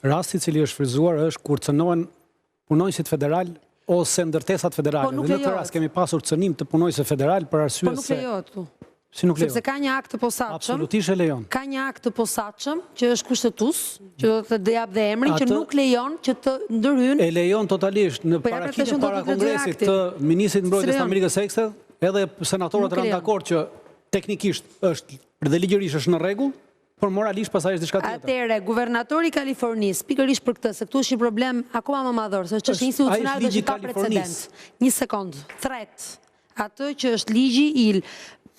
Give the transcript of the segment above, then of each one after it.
Rasti i cili është frizuar është kur cënohen punonjësit federal ose ndërtesat federale. Dhe në këtë rast kemi pasur cënim të punonjësve federal për arsye se... Po nuk lejohet tu. Si nuk lejohet? Sepse ka një akt të posaçëm. Absolutisht e lejon. Ka një akt të posaçëm që është kushtetues, që do të jap dhe emrin, që nuk lejon që të ndërhyjnë. E lejon totalisht në parakitjen para Kongresit të Ministrit Mbrojtjes të Amerikës së Ekstra, edhe senatorët rënë dakord që teknikisht është dhe ligjërisht është në rregull, por moralisht pasaj është diçka tjetër. Atëherë, guvernatori i Kalifornisë, pikërisht për këtë, se këtu është një problem akoma më madhor, se është institucional dhe që ka precedent. Një sekond, thret, atë që është ligji i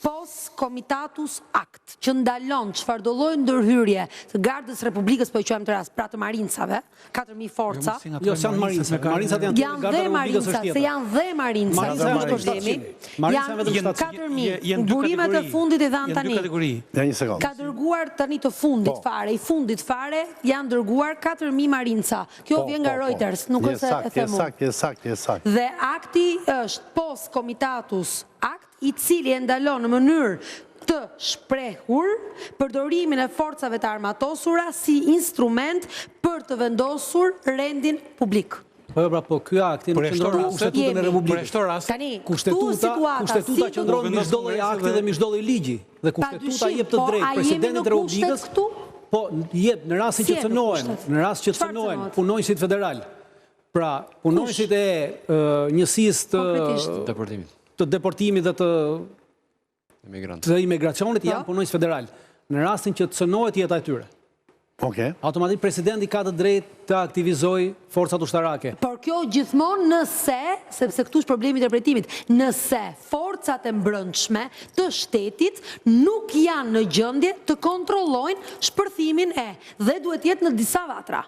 Pos Comitatus Act, që ndalon çfarë do lloj ndërhyrje të Gardës Republikës, po e quajmë të rast, pra të marincave, 4.000 forca. Jo, s'janë marinca, marincat janë janë dhe marinca, se janë dhe marinca, janë problemi. Janë 4.000, burimet e fundit i dhanë tani. Ka dërguar tani të fundit fare, i fundit fare, janë dërguar 4.000 marinca. Kjo vjen nga Reuters, nuk është e themu. Sakt. Dhe akti është Pos Comitatus Act, i cili e ndalon në mënyrë të shprehur përdorimin e forcave të armatosura si instrument për të vendosur rendin publik. Po, ky akti nuk qëndron në Kushtetutën e Republikës. Tani, Kushtetuta qëndron me çdo lloj akti dhe me çdo lloj ligji. Dhe Kushtetuta jep të drejtë presidentit të Republikës. Po, jep në rastin që cënohen punonjësit federal. Pra, punonjësit e njësisë të deportimit dhe të imigracionit janë punonjës federal. Në rastin që të cënohet jeta e tyre. Automatik presidenti ka të drejtë të aktivizoj forcat ushtarake. Por kjo gjithmonë nëse, sepse këtu është problemi i interpretimit, nëse forcat e mbrëmshme të shtetit nuk janë në gjendje të kontrollojnë shpërthimin dhe duhet jetë në disa vatra.